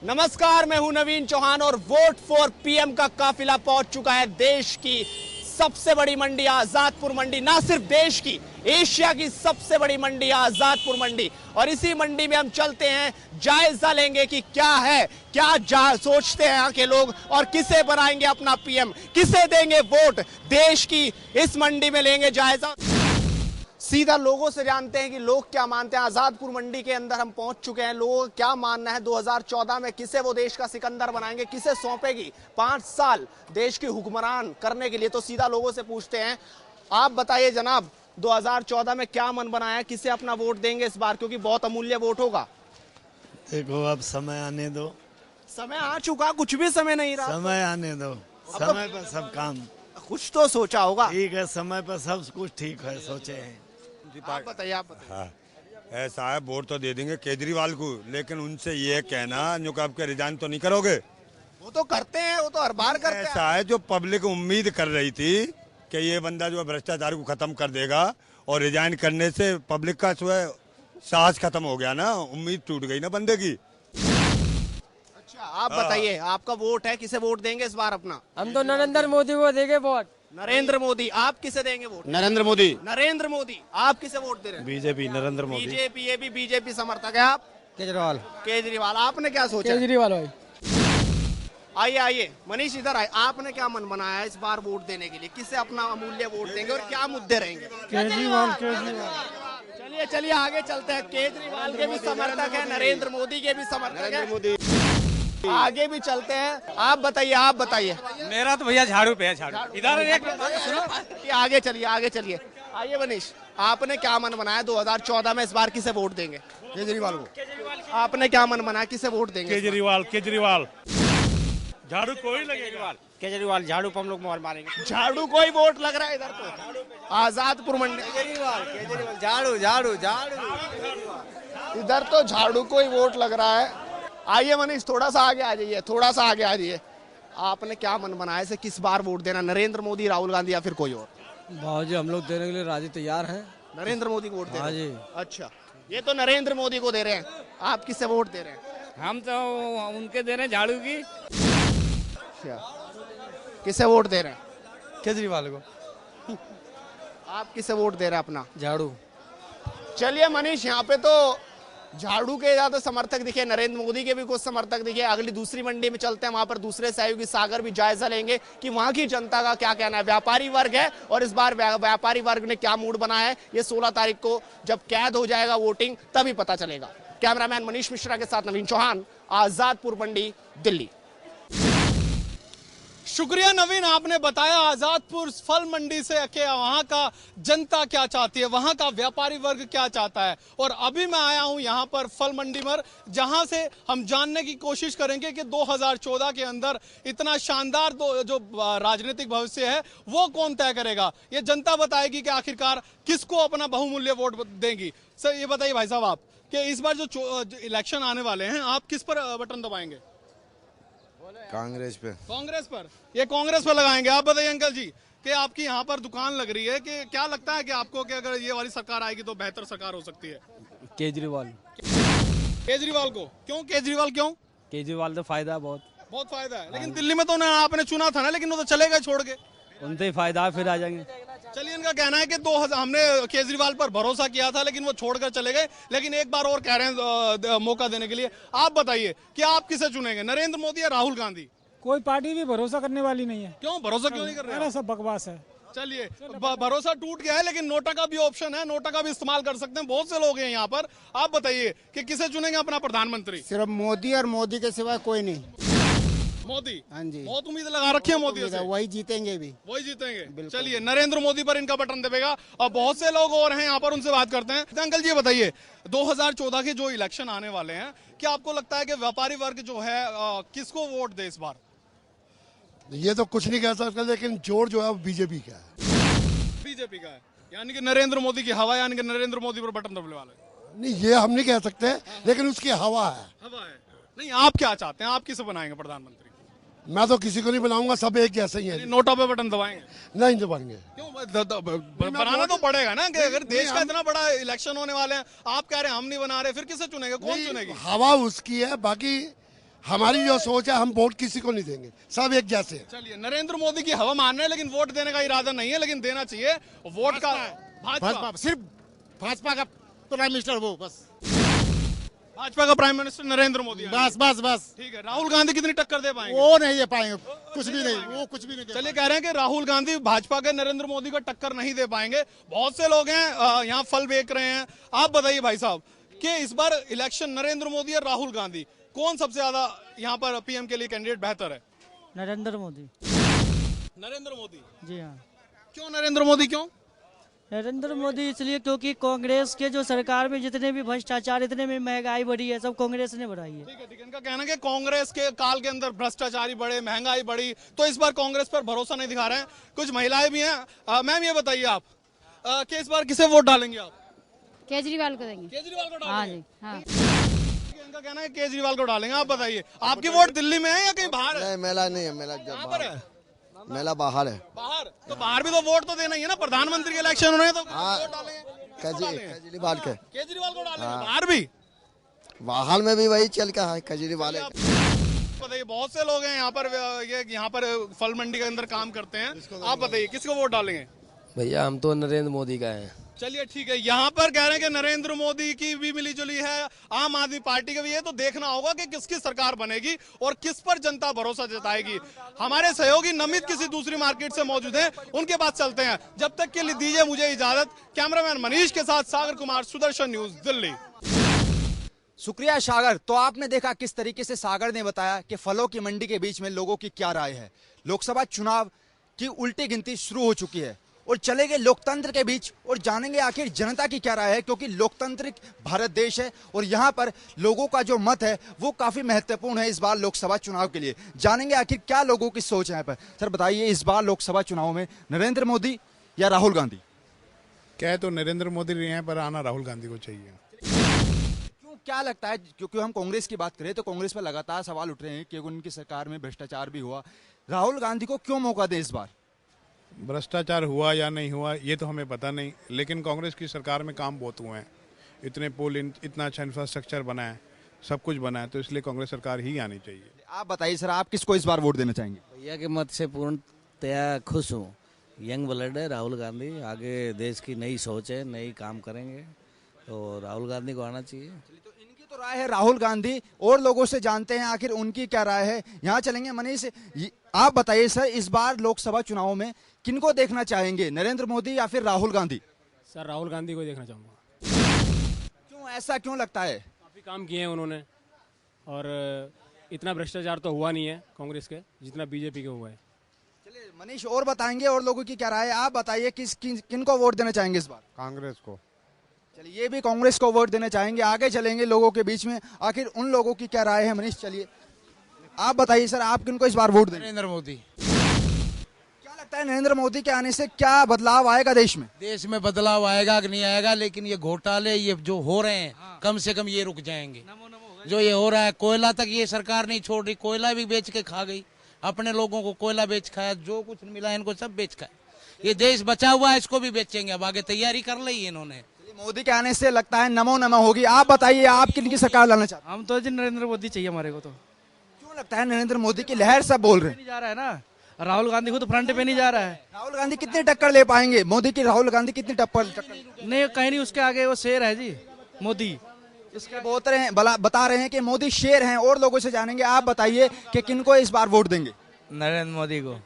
नमस्कार, मैं हूं नवीन चौहान और वोट फॉर पीएम का काफिला पहुंच चुका है देश की सबसे बड़ी मंडी आजादपुर मंडी। ना सिर्फ देश की, एशिया की सबसे बड़ी मंडी आजादपुर मंडी। और इसी मंडी में हम चलते हैं, जायजा लेंगे कि क्या है, क्या सोचते हैं यहाँ के लोग और किसे बनाएंगे अपना पीएम, किसे देंगे वोट। देश की इस मंडी में लेंगे जायजा, सीधा लोगों से जानते हैं कि लोग क्या मानते हैं। आजादपुर मंडी के अंदर हम पहुंच चुके हैं। लोगों का क्या मानना है 2014 में किसे वो देश का सिकंदर बनाएंगे, किसे सौंपेगी 5 साल देश की हुक्मरान करने के लिए। तो सीधा लोगों से पूछते हैं, आप बताइए जनाब, 2014 में क्या मन बनाया है, किसे अपना वोट देंगे इस बार, क्योंकि बहुत अमूल्य वोट होगा। देखो अब समय आने दो। समय आ चुका, कुछ भी समय नहीं रहा। समय आने दो, समय पर सब काम। कुछ तो सोचा होगा। ठीक है, समय पर सब कुछ ठीक है, सोचे हैं। आप बताइए, आप बताइए। हाँ, ऐसा है, वोट तो दे देंगे केजरीवाल को, लेकिन उनसे ये कहना जो आपके रिजाइन तो नहीं करोगे। वो तो करते हैं, वो तो हर बार करते हैं। ऐसा है, जो पब्लिक उम्मीद कर रही थी कि ये बंदा जो है भ्रष्टाचार को खत्म कर देगा, और रिजाइन करने से पब्लिक का जो है साहस खत्म हो गया ना, उम्मीद टूट गई ना बंदे की। अच्छा, आप बताइए, आपका वोट है, किसे वोट देंगे इस बार अपना? हम तो नरेंद्र मोदी को देंगे वोट। नरेंद्र मोदी। आप किसे देंगे वोट? नरेंद्र मोदी। नरेंद्र मोदी। आप किसे वोट दे रहे हैं? बीजेपी, नरेंद्र मोदी। बीजेपी। ये भी बीजेपी समर्थक है आप? केजरीवाल। केजरीवाल। आपने क्या सोचा? केजरीवाल भाई। आइए आइए मनीष, इधर आए। आपने क्या मन बनाया है इस बार वोट देने के लिए, किसे अपना अमूल्य वोट देंगे और क्या मुद्दे रहेंगे? केजरीवाल। चलिए चलिए आगे चलते हैं। केजरीवाल के भी समर्थक है, नरेंद्र मोदी के भी समर्थक है, आगे भी चलते हैं। आप बताइए, आप बताइए। मेरा तो भैया झाड़ू पे है, झाड़ू इधर एक सुनो, आगे चलिए, आगे चलिए। आइए मनीष, आपने क्या मन बनाया 2014 में इस बार किसे वोट देंगे? केजरीवाल को। आपने क्या मन बनाया, किसे वोट देंगे? केजरीवाल। केजरीवाल। झाड़ू कोई लगेगा। केजरीवाल। झाड़ू पर हम लोग मोहर मारेंगे। झाड़ू कोई वोट लग रहा है इधर तो। आजादपुर मंडी। केजरीवाल। झाड़ू झाड़ू झाड़ू। इधर तो झाड़ू को ही वोट लग रहा है। आइए मनीष, थोड़ा सा आगे आ जाइए, थोड़ा सा आगे आ जाइए। आपने क्या मन बनाया से किस बार वोट देना, नरेंद्र मोदी, राहुल गांधी या फिर कोई और? भाजी हम लोग देने के लिए राजी तैयार हैं। नरेंद्र मोदी को वोट दे रहे हैं? जी। अच्छा, ये तो नरेंद्र मोदी को दे रहे हैं, आप किससे वोट दे रहे हैं? हम तो उनके दे रहे हैं, झाड़ू की। अच्छा, किसे वोट दे रहे हैं? केजरीवाल को। आप किसे वोट दे रहे हैं अपना? झाड़ू। चलिए मनीष, यहाँ पे तो झाड़ू के ज्यादा समर्थक दिखे, नरेंद्र मोदी के भी कुछ समर्थक दिखे। अगली दूसरी मंडी में चलते हैं, वहां पर दूसरे सहयोगी सागर भी जायजा लेंगे कि वहां की जनता का क्या कहना है। व्यापारी वर्ग है और इस बार व्यापारी वर्ग ने क्या मूड बनाया है, ये 16 तारीख को जब कैद हो जाएगा वोटिंग तभी पता चलेगा। कैमरामैन मनीष मिश्रा के साथ नवीन चौहान, आजादपुर मंडी, दिल्ली। शुक्रिया नवीन, आपने बताया आजादपुर फल मंडी से कि वहां का जनता क्या चाहती है, वहां का व्यापारी वर्ग क्या चाहता है। और अभी मैं आया हूं यहां पर फल मंडी पर, जहां से हम जानने की कोशिश करेंगे कि 2014 के अंदर इतना शानदार जो राजनीतिक भविष्य है वो कौन तय करेगा। ये जनता बताएगी कि आखिरकार किसको अपना बहुमूल्य वोट देंगी। सर ये बताइए भाई साहब, आप कि इस बार जो इलेक्शन आने वाले हैं, आप किस पर बटन दबाएंगे? कांग्रेस पे। कांग्रेस पर। ये कांग्रेस पर लगाएंगे। आप बताइए अंकल जी कि आपकी यहाँ पर दुकान लग रही है, कि क्या लगता है कि आपको कि अगर ये वाली सरकार आएगी तो बेहतर सरकार हो सकती है? केजरीवाल। केजरीवाल को क्यों? केजरीवाल क्यों? केजरीवाल तो फायदा बहुत फायदा है, लेकिन दिल्ली में तो उन्हें आपने चुना था ना, लेकिन वो तो चले गए छोड़ के। उनसे ही फायदा, फिर आ जाएंगे। चलिए, इनका कहना है कि 2000 हमने केजरीवाल पर भरोसा किया था लेकिन वो छोड़कर चले गए, लेकिन एक बार और कह रहे हैं मौका देने के लिए। आप बताइए कि आप किसे चुनेंगे, नरेंद्र मोदी या राहुल गांधी? कोई पार्टी भी भरोसा करने वाली नहीं है। क्यों भरोसा क्यों नहीं कर रहे हैं? सब बकवास है। चलिए, भरोसा टूट गया है, लेकिन नोटा का भी ऑप्शन है, नोटा का भी इस्तेमाल कर सकते हैं, बहुत से लोग हैं यहाँ पर। आप बताइए कि किसे चुनेंगे अपना प्रधानमंत्री? सिर्फ मोदी और मोदी के सिवा कोई नहीं। मोदी। हाँ जी, बहुत उम्मीद लगा रखी है मोदी से। वही जीतेंगे भी। वही जीतेंगे। चलिए, नरेंद्र मोदी पर इनका बटन दबेगा। और बहुत से लोग और हैं यहाँ पर, उनसे बात करते हैं। अंकल जी ये बताइए, 2014 के जो इलेक्शन आने वाले हैं, क्या आपको लगता है कि व्यापारी वर्ग जो है किसको वोट दे इस बार? ये तो कुछ नहीं कह सकता, लेकिन जोर जो है वो बीजेपी का है। बीजेपी का है, यानी कि नरेंद्र मोदी की हवा, यानी कि नरेंद्र मोदी पर बटन दबने वाले। नहीं, ये हम नहीं कह सकते, लेकिन उसकी हवा है। हवा है। नहीं, आप क्या चाहते हैं, आप किसे बनाएंगे प्रधानमंत्री? मैं तो किसी को नहीं बनाऊंगा, सब एक जैसे ही है। नोटा पे बटन दबाएंगे? नहीं दबाएंगे। क्यों? बनाना तो पड़ेगा ना, कि अगर देश का इतना बड़ा इलेक्शन होने वाले हैं, आप कह रहे हैं हम नहीं बना रहे, फिर किसे चुनेंगे, कौन चुनेगी? हवा उसकी है, बाकी हमारी जो सोच है, हम वोट किसी को नहीं देंगे, सब एक जैसे हैं। चलिए, नरेंद्र मोदी की हवा मान रहे हैं, लेकिन वोट देने का इरादा नहीं है, लेकिन देना चाहिए वोट का। भाजपा सिर्फ भाजपा का प्राइम मिनिस्टर वो बस भाजपा का प्राइम मिनिस्टर नरेंद्र मोदी। बस ठीक है, राहुल गांधी कितनी टक्कर दे पाएंगे? वो नहीं दे पाएंगे, कुछ भी नहीं, वो कुछ भी नहीं दे चलिए, कह रहे हैं कि राहुल गांधी भाजपा के नरेंद्र मोदी को टक्कर नहीं दे पाएंगे। बहुत से लोग हैं यहाँ फल बेच रहे हैं। आप बताइए भाई साहब कि इस बार इलेक्शन नरेंद्र मोदी और राहुल गांधी, कौन सबसे ज्यादा यहाँ पर पीएम के लिए कैंडिडेट बेहतर है? नरेंद्र मोदी। नरेंद्र मोदी। जी हाँ। क्यों नरेंद्र मोदी? क्यों नरेंद्र मोदी इसलिए क्योंकि कांग्रेस के जो सरकार में जितने भी भ्रष्टाचार, इतने में महंगाई बढ़ी है, सब कांग्रेस ने बढ़ाई है। ठीक है, इनका कहना है कि कांग्रेस के काल के अंदर भ्रष्टाचारी बढ़े, महंगाई बढ़ी, तो इस बार कांग्रेस पर भरोसा नहीं दिखा रहे हैं। कुछ महिलाएं भी हैं। मैम, ये बताइए आप कि इस बार किसे वोट डालेंगे आप? केजरीवाल को देंगे। केजरीवाल को हाँ डालेंगे? जी, हाँ। इनका कहना है केजरीवाल को डालेंगे। आप बताइए, आपकी वोट दिल्ली में है या कहीं बाहर है? मेला नहीं है, मेला कहाँ पर है? मेला बाहर है। बाहर? तो बाहर भी तो वोट तो देना ही है ना, प्रधानमंत्री के इलेक्शन हो रहे हैं, तो वोट डालेंगे। केजरीवाल के, केजरीवाल को डालेंगे। बाहर भी? बाहर में भी वही चल का है, केजरीवाल। बताइए, बहुत से लोग हैं यहाँ पर फल मंडी के अंदर काम करते हैं। आप बताइए, किसको वोट डालेंगे? भैया हम तो नरेंद्र मोदी का है। चलिए, ठीक है। यहाँ पर कह रहे हैं कि नरेंद्र मोदी की भी मिलीजुली है, आम आदमी पार्टी का भी है, तो देखना होगा कि किसकी सरकार बनेगी और किस पर जनता भरोसा जताएगी। हमारे सहयोगी नमित किसी दूसरी मार्केट से मौजूद हैं, उनके पास चलते हैं। जब तक के लिए दीजिए मुझे इजाजत। कैमरामैन मनीष के साथ सागर कुमार, सुदर्शन न्यूज, दिल्ली। शुक्रिया सागर। तो आपने देखा किस तरीके से सागर ने बताया कि फलों की मंडी के बीच में लोगों की क्या राय है। लोकसभा चुनाव की उल्टी गिनती शुरू हो चुकी है और चले गए लोकतंत्र के बीच और जानेंगे आखिर जनता की क्या राय है, क्योंकि लोकतांत्रिक भारत देश है और यहाँ पर लोगों का जो मत है वो काफी महत्वपूर्ण है इस बार लोकसभा चुनाव के लिए। जानेंगे आखिर क्या लोगों की सोच है यहाँ पर। सर बताइए, इस बार लोकसभा चुनाव में नरेंद्र मोदी या राहुल गांधी? क्या तो नरेंद्र मोदी रहे हैं, पर आना राहुल गांधी को चाहिए। क्यों, क्या लगता है? क्योंकि हम कांग्रेस की बात करें तो कांग्रेस पर लगातार सवाल उठ रहे हैं कि उनकी सरकार में भ्रष्टाचार भी हुआ। राहुल गांधी को क्यों मौका दें इस बार? भ्रष्टाचार हुआ या नहीं हुआ ये तो हमें पता नहीं, लेकिन कांग्रेस की सरकार में काम बहुत हुए हैं। इतने पुल, इतना अच्छा इंफ्रास्ट्रक्चर बना है, सब कुछ बना है, तो इसलिए कांग्रेस सरकार ही आनी चाहिए। आप बताइए सर, आप किसको इस बार वोट देना चाहेंगे? भैया के मत से पूर्णतया खुश हूँ। यंग ब्लड है राहुल गांधी, आगे देश की नई सोच है, नई काम करेंगे, तो राहुल गांधी को आना चाहिए। इनकी तो राय है राहुल गांधी, और लोगों से जानते हैं आखिर उनकी क्या राय है। यहाँ चलेंगे मनीष, आप बताइए सर, इस बार लोकसभा चुनाव में किनको देखना चाहेंगे, नरेंद्र मोदी या फिर राहुल गांधी? सर राहुल गांधी को देखना चाहूँगा। क्यों, ऐसा क्यों लगता है? काफ़ी काम किए हैं उन्होंने, और इतना भ्रष्टाचार तो हुआ नहीं है कांग्रेस के जितना बीजेपी के हुआ है। चलिए मनीष और बताएंगे और लोगों की क्या राय है। आप बताइए, किनको वोट देना चाहेंगे इस बार? कांग्रेस को। चलिए, ये भी कांग्रेस को वोट देना चाहेंगे। आगे चलेंगे लोगों के बीच में, आखिर उन लोगों की क्या राय है। मनीष चलिए, आप बताइए सर, आप किनको इस बार वोट देंगे? नरेंद्र मोदी। क्या लगता है नरेंद्र मोदी के आने से क्या बदलाव आएगा देश में? देश में बदलाव आएगा कि नहीं आएगा, लेकिन ये घोटाले ये जो हो रहे हैं, कम से कम ये रुक जाएंगे। जो ये हो रहा है, कोयला तक ये सरकार नहीं छोड़ रही, कोयला भी बेच के खा गई, अपने लोगों को कोयला बेच खाया, जो कुछ मिला इनको सब बेच खाया। ये देश बचा हुआ है, इसको भी बेचेंगे, अब आगे तैयारी कर ली इन्होंने। मोदी के आने से लगता है नमो नमो होगी। आप बताइए, आप किनकी सरकार लाना चाहते हैं? हम तो जी नरेंद्र मोदी चाहिए हमारे को। तो क्यों लगता है नरेंद्र मोदी की लहर सब बोल रहे हैं? नहीं जा रहा है ना, राहुल गांधी को तो फ्रंट पे नहीं जा रहा है। राहुल गांधी कितनी टक्कर ले पाएंगे मोदी की? राहुल गांधी कितनी टक्कर? नहीं, कहीं नहीं, उसके आगे वो शेर है जी मोदी। इसके बता रहे हैं कि मोदी शेर हैं, और लोगों से जानेंगे। आप बताइए कि किनको इस बार वोट देंगे? नरेंद्र मोदी को।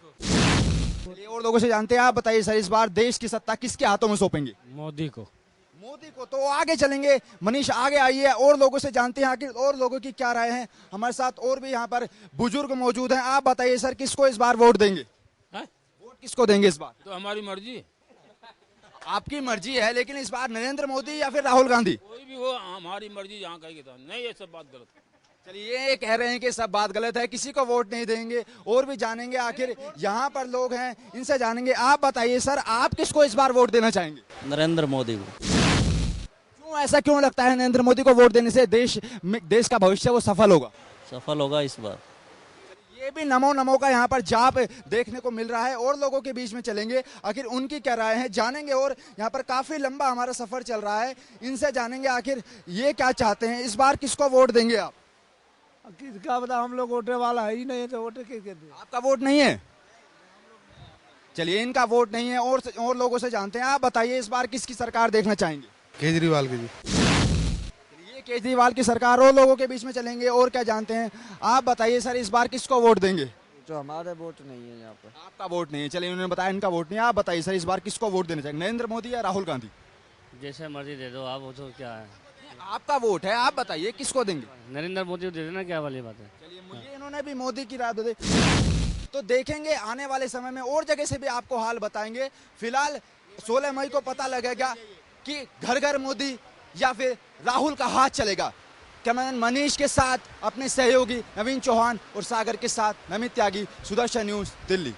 और लोगों से जानते हैं। आप बताइए सर, इस बार देश की सत्ता किसके हाथों में सौंपेंगे? मोदी को। मोदी को। तो आगे चलेंगे मनीष, आगे आइए और लोगों से जानते हैं आखिर और लोगों की क्या राय है। हमारे साथ और भी यहाँ पर बुजुर्ग मौजूद हैं। आप बताइए सर, किसको इस बार वोट देंगे? वोट किसको देंगे इस बार? तो हमारी मर्जी। आपकी मर्जी है, लेकिन इस बार नरेंद्र मोदी या फिर राहुल गांधी? कोई भी हो, हमारी मर्जी। यहाँ कहेगी तो नहीं, ये सब बात गलत है। चलिए, ये कह रहे हैं कि सब बात गलत है, किसी को वोट नहीं देंगे। और भी जानेंगे आखिर यहाँ पर लोग हैं, इनसे जानेंगे। आप बताइए सर, आप किसको इस बार वोट देना चाहेंगे? नरेंद्र मोदी को। क्यों, ऐसा क्यों लगता है नरेंद्र मोदी को वोट देने से देश का भविष्य वो सफल होगा? सफल होगा इस बार। ये भी नमो नमो का यहाँ पर जाप देखने को मिल रहा है, और लोगों के बीच में चलेंगे, आखिर उनकी क्या राय है जानेंगे। और यहाँ पर काफी लंबा हमारा सफर चल रहा है, इनसे जानेंगे आखिर ये क्या चाहते हैं। इस बार किसको वोट देंगे आप? क्या बता, हम लोग वोटे वाला है ही नहीं है तो वोटे कैसे दे? आपका वोट नहीं है? चलिए, इनका वोट नहीं है और लोगों से जानते हैं। आप बताइए, इस बार किसकी सरकार देखना चाहेंगे? केजरीवाल की जी। ये केजरीवाल की सरकार और लोगों के बीच में चलेंगे। और क्या जानते हैं आप? बताइए सर, इस बार किसको वोट देंगे? जो हमारे वोट नहीं है यहाँ पर। आपका वोट नहीं है, चलिए उन्होंने बताया इनका वोट नहीं है। आप बताइए सर, इस बार किसको वोट देना चाहिए, नरेंद्र मोदी या राहुल गांधी? जैसे मर्जी दे दो आप, वो तो क्या है, आपका वोट है, आप बताइए किसको देंगे? नरेंद्र मोदी को दे देना, क्या वाली बात है। चलिए, मुझे इन्होंने भी मोदी की राह दे। तो देखेंगे आने वाले समय में और जगह से भी आपको हाल बताएंगे। फिलहाल 16 मई को पता लगेगा कि घर घर मोदी या फिर राहुल का हाथ चलेगा। कैमरामैन मनीष के साथ अपने सहयोगी नवीन चौहान और सागर के साथ नमित त्यागी, सुदर्शन न्यूज, दिल्ली।